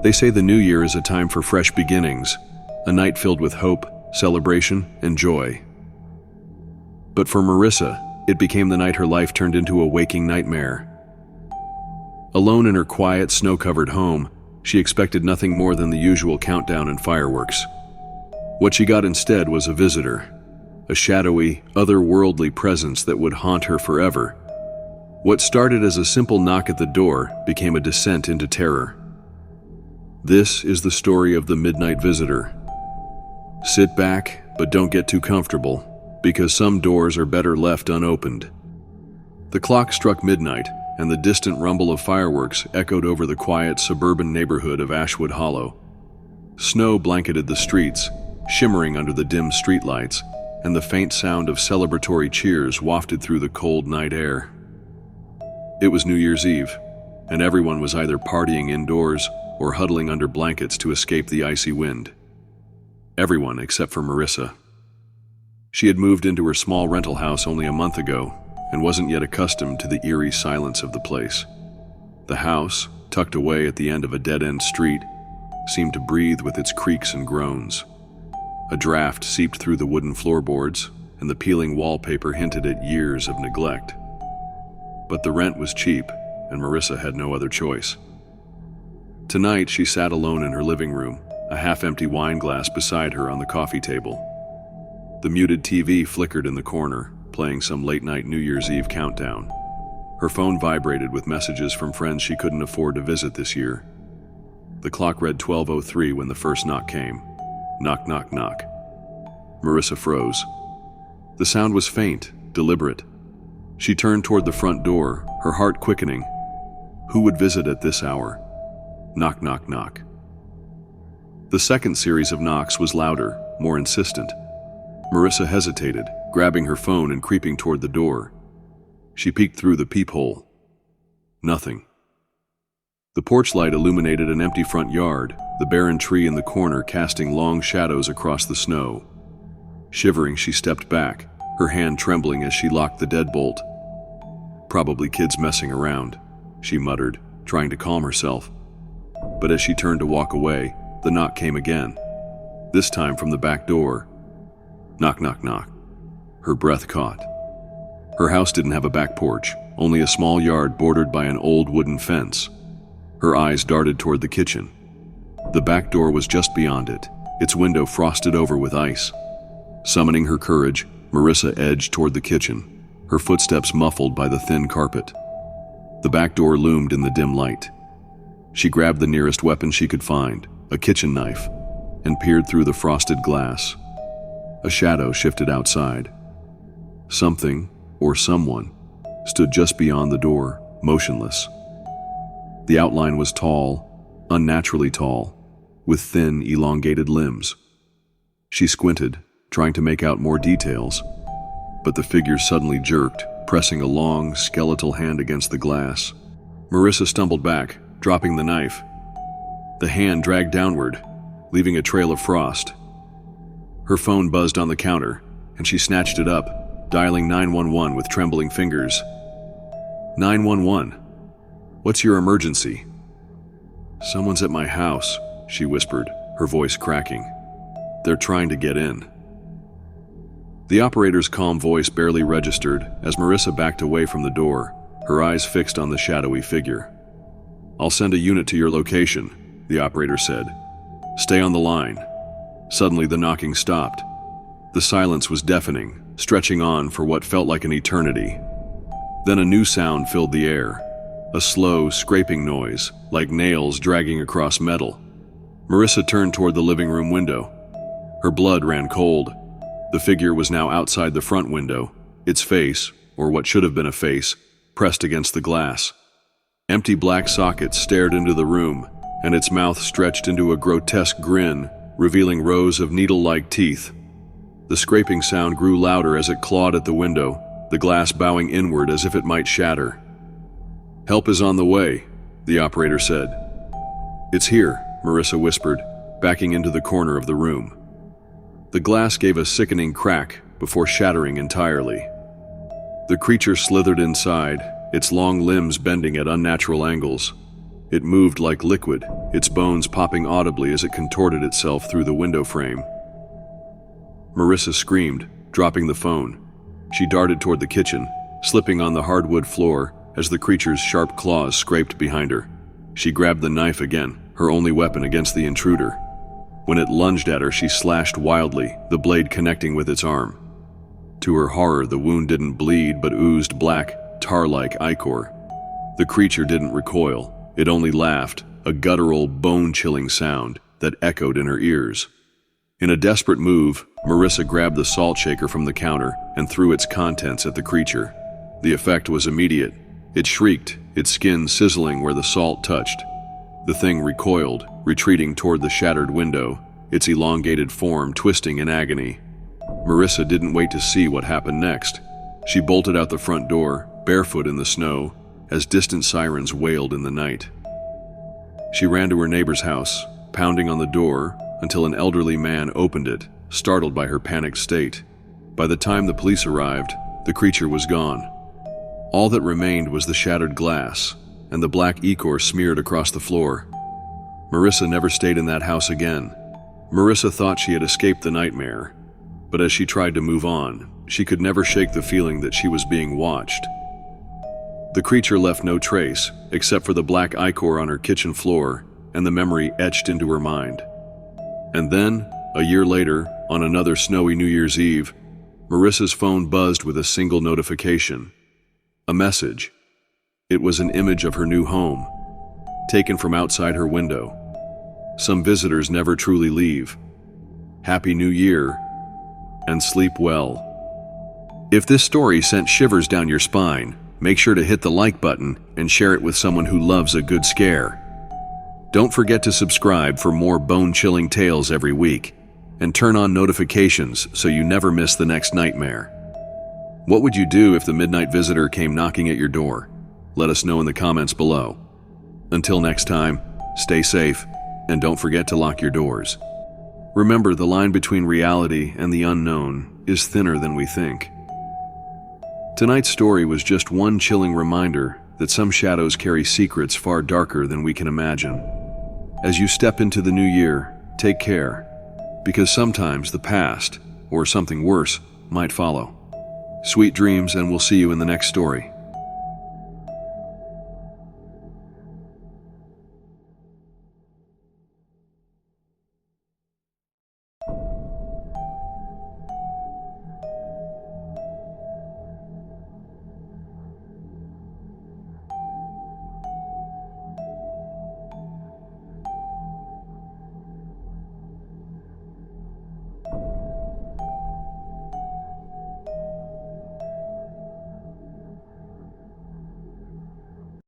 They say the new year is a time for fresh beginnings, a night filled with hope, celebration, and joy. But for Marissa, it became the night her life turned into a waking nightmare. Alone in her quiet, snow-covered home, she expected nothing more than the usual countdown and fireworks. What she got instead was a visitor, a shadowy, otherworldly presence that would haunt her forever. What started as a simple knock at the door became a descent into terror. This is the story of the Midnight Visitor. Sit back, but don't get too comfortable, because some doors are better left unopened. The clock struck midnight, and the distant rumble of fireworks echoed over the quiet suburban neighborhood of Ashwood Hollow. Snow blanketed the streets, shimmering under the dim streetlights, and the faint sound of celebratory cheers wafted through the cold night air. It was New Year's Eve, and everyone was either partying indoors or huddling under blankets to escape the icy wind. Everyone except for Marissa. She had moved into her small rental house only a month ago and wasn't yet accustomed to the eerie silence of the place. The house, tucked away at the end of a dead-end street, seemed to breathe with its creaks and groans. A draft seeped through the wooden floorboards, and the peeling wallpaper hinted at years of neglect. But the rent was cheap, and Marissa had no other choice. Tonight, she sat alone in her living room, a half-empty wine glass beside her on the coffee table. The muted TV flickered in the corner, playing some late-night New Year's Eve countdown. Her phone vibrated with messages from friends she couldn't afford to visit this year. The clock read 12:03 when the first knock came. Knock, knock, knock. Marissa froze. The sound was faint, deliberate. She turned toward the front door, her heart quickening. Who would visit at this hour? Knock, knock, knock. The second series of knocks was louder, more insistent. Marissa hesitated, grabbing her phone and creeping toward the door. She peeked through the peephole. Nothing. The porch light illuminated an empty front yard, the barren tree in the corner casting long shadows across the snow. Shivering, she stepped back, her hand trembling as she locked the deadbolt. Probably kids messing around, she muttered, trying to calm herself. But as she turned to walk away, the knock came again, this time from the back door. Knock, knock, knock. Her breath caught. Her house didn't have a back porch, only a small yard bordered by an old wooden fence. Her eyes darted toward the kitchen. The back door was just beyond it, its window frosted over with ice. Summoning her courage, Marissa edged toward the kitchen, her footsteps muffled by the thin carpet. The back door loomed in the dim light. She grabbed the nearest weapon she could find, a kitchen knife, and peered through the frosted glass. A shadow shifted outside. Something, or someone, stood just beyond the door, motionless. The outline was tall, unnaturally tall, with thin, elongated limbs. She squinted, trying to make out more details, but the figure suddenly jerked, pressing a long, skeletal hand against the glass. Marissa stumbled back, dropping the knife. The hand dragged downward, leaving a trail of frost. Her phone buzzed on the counter, and she snatched it up, dialing 911 with trembling fingers. 911. What's your emergency? Someone's at my house, she whispered, her voice cracking. They're trying to get in. The operator's calm voice barely registered as Marissa backed away from the door, her eyes fixed on the shadowy figure. I'll send a unit to your location, the operator said. Stay on the line. Suddenly the knocking stopped. The silence was deafening, stretching on for what felt like an eternity. Then a new sound filled the air, a slow, scraping noise, like nails dragging across metal. Marissa turned toward the living room window. Her blood ran cold. The figure was now outside the front window, its face, or what should have been a face, pressed against the glass. Empty black sockets stared into the room, and its mouth stretched into a grotesque grin, revealing rows of needle-like teeth. The scraping sound grew louder as it clawed at the window, the glass bowing inward as if it might shatter. Help is on the way, the operator said. It's here, Marissa whispered, backing into the corner of the room. The glass gave a sickening crack before shattering entirely. The creature slithered inside, its long limbs bending at unnatural angles. It moved like liquid, its bones popping audibly as it contorted itself through the window frame. Marissa screamed, dropping the phone. She darted toward the kitchen, slipping on the hardwood floor as the creature's sharp claws scraped behind her. She grabbed the knife again, her only weapon against the intruder. When it lunged at her, she slashed wildly, the blade connecting with its arm. To her horror, the wound didn't bleed but oozed black, tar-like ichor. The creature didn't recoil. It only laughed, a guttural, bone-chilling sound that echoed in her ears. In a desperate move, Marissa grabbed the salt shaker from the counter and threw its contents at the creature. The effect was immediate. It shrieked, its skin sizzling where the salt touched. The thing recoiled, retreating toward the shattered window, its elongated form twisting in agony. Marissa didn't wait to see what happened next. She bolted out the front door, barefoot in the snow, as distant sirens wailed in the night. She ran to her neighbor's house, pounding on the door until an elderly man opened it, startled by her panicked state. By the time the police arrived, the creature was gone. All that remained was the shattered glass and the black ichor smeared across the floor. Marissa never stayed in that house again. Marissa thought she had escaped the nightmare, but as she tried to move on, she could never shake the feeling that she was being watched. The creature left no trace, except for the black ichor on her kitchen floor and the memory etched into her mind. And then, a year later, on another snowy New Year's Eve, Marissa's phone buzzed with a single notification. A message. It was an image of her new home, taken from outside her window. Some visitors never truly leave. Happy New Year, and sleep well. If this story sent shivers down your spine, make sure to hit the like button and share it with someone who loves a good scare. Don't forget to subscribe for more bone-chilling tales every week, and turn on notifications so you never miss the next nightmare. What would you do if the midnight visitor came knocking at your door? Let us know in the comments below. Until next time, stay safe, and don't forget to lock your doors. Remember, the line between reality and the unknown is thinner than we think. Tonight's story was just one chilling reminder that some shadows carry secrets far darker than we can imagine. As you step into the new year, take care, because sometimes the past, or something worse, might follow. Sweet dreams, and we'll see you in the next story.